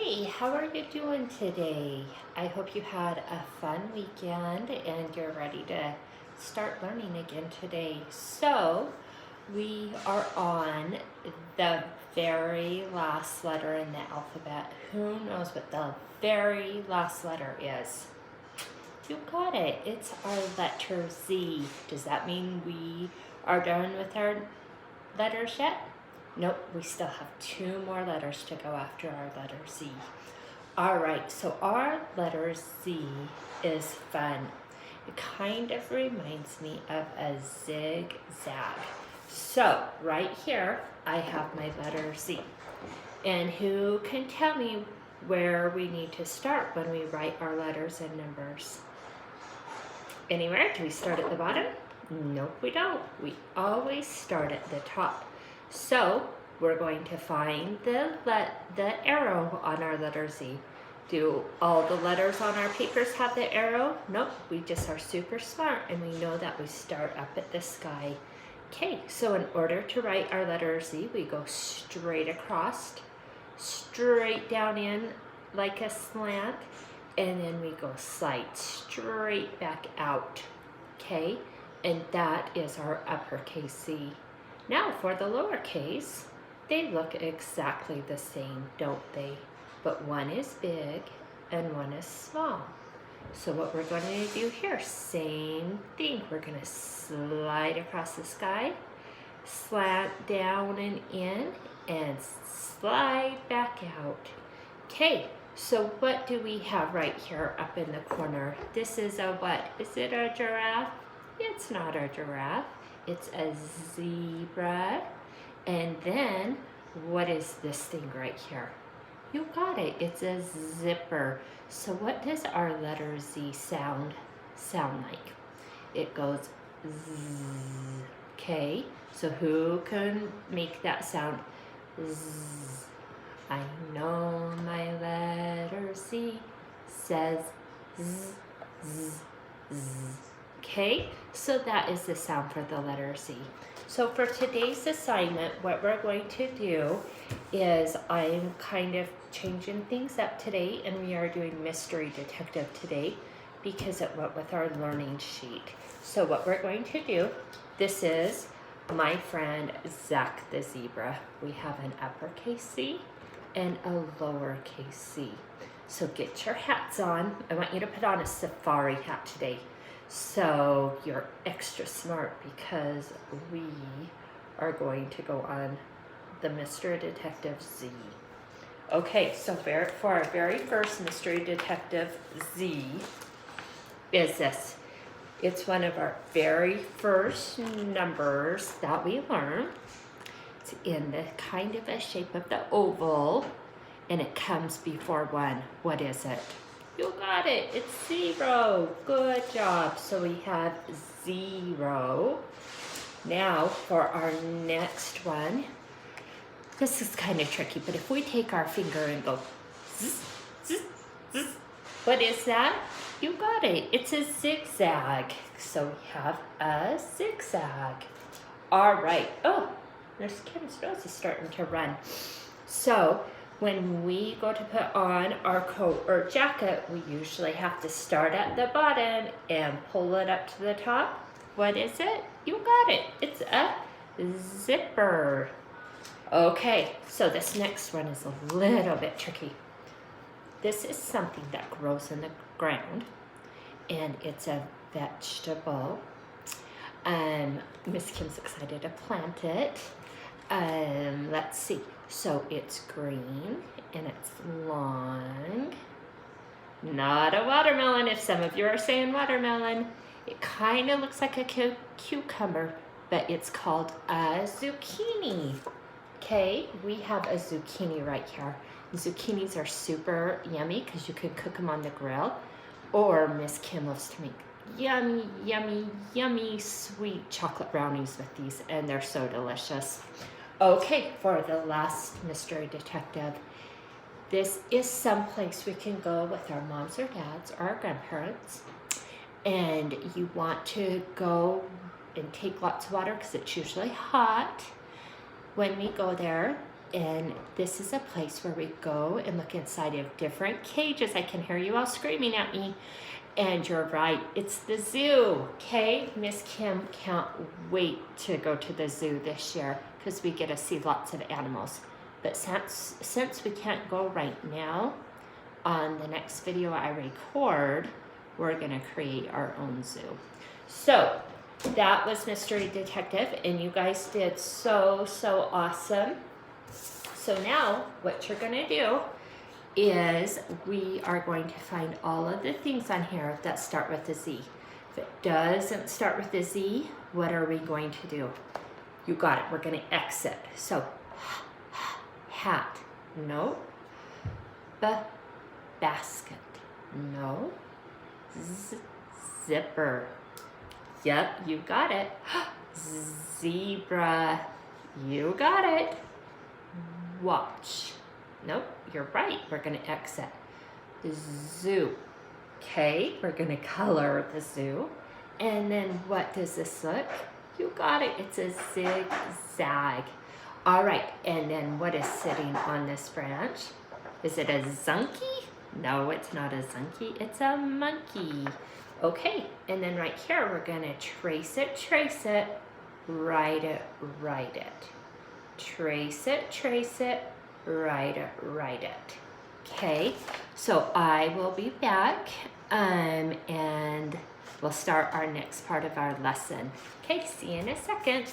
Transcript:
Hey, how are you doing today? I hope you had a fun weekend and you're ready to start learning again today. So, we are on the very last letter in the alphabet. Who knows what the very last letter is? You got it. It's our letter Z. Does that mean we are done with our letters yet? Nope, we still have two more letters to go after our letter Z. All right, so our letter Z is fun. It kind of reminds me of a zigzag. So right here, I have my letter Z. And who can tell me where we need to start when we write our letters and numbers? Anywhere? Do we start at the bottom? Nope, we don't. We always start at the top. So we're going to find the arrow on our letter Z. Do all the letters on our papers have the arrow? Nope, we just are super smart and we know that we start up at the sky. Okay, so in order to write our letter Z, we go straight across, straight down in like a slant, and then we go slide straight back out. Okay, and that is our uppercase Z. Now for the lowercase, they look exactly the same, don't they? But one is big and one is small. So what we're going to do here, same thing. We're going to slide across the sky, slant down and in, and slide back out. Okay, so what do we have right here up in the corner? This is a what? Is it a giraffe? It's not a giraffe. It's a zebra. And then, what is this thing right here? You got it. It's a zipper. So what does our letter Z sound like? It goes Z. Okay, so who can make that sound? Z. I know my letter Z says Z, Z, Z. Okay, so that is the sound for the letter Z. So for today's assignment, what we're going to do is I'm kind of changing things up today, and we are doing Mystery Detective today because it went with our learning sheet. So what we're going to do, this is my friend Zach the zebra. We have an uppercase Z and a lowercase Z. So get your hats on. I want you to put on a safari hat today. So you're extra smart because we are going to go on the Mystery Detective Z. Okay, so for our very first Mystery Detective Z is this. It's one of our very first numbers that we learn. It's in the kind of a shape of the oval, and it comes before one. What is it? You got it. It's 0. Good job. So we have 0. Now for our next one, this is kind of tricky, but if we take our finger and go zzz, zzz, zzz, what is that? You got it. It's a zigzag. So we have a zigzag. All right. Oh, Miss Kim's nose is starting to run. So when we go to put on our coat or jacket, we usually have to start at the bottom and pull it up to the top. What is it? You got it. It's a zipper. Okay, so this next one is a little bit tricky. This is something that grows in the ground, and it's a vegetable. Miss Kim's excited to plant it. Let's see. So it's green and it's long. Not a watermelon, if some of you are saying watermelon. It kind of looks like a cucumber, but it's called a zucchini. Okay, we have a zucchini right here. Zucchinis are super yummy because you can cook them on the grill, or Miss Kim loves to make yummy, yummy, yummy sweet chocolate brownies with these, and they're so delicious. Okay, for the last Mystery Detective, this is someplace we can go with our moms or dads or our grandparents, and you want to go and take lots of water because it's usually hot. When we go there, And this is a place where we go and look inside of different cages. I can hear you all screaming at me. And you're right, it's the zoo, okay? Miss Kim can't wait to go to the zoo this year because we get to see lots of animals. But since we can't go right now, on the next video I record, we're gonna create our own zoo. So that was Mystery Detective, and you guys did so awesome. So now what you're gonna do is we are going to find all of the things on here that start with a Z. If it doesn't start with a Z, what are we going to do? You got it, we're gonna exit. So, hat, no. Basket, no. Zipper, yep, you got it. Zebra, you got it. Watch, nope, you're right, we're gonna exit. Zoo, okay, we're gonna color the zoo. And then what does this look? You got it, it's a zigzag. All right, and then what is sitting on this branch? Is it a zunky? No, it's not a zunky, it's a monkey. Okay, and then right here, we're gonna trace it, write it. Trace it, write it. Okay, so I will be back and we'll start our next part of our lesson. Okay, see you in a second.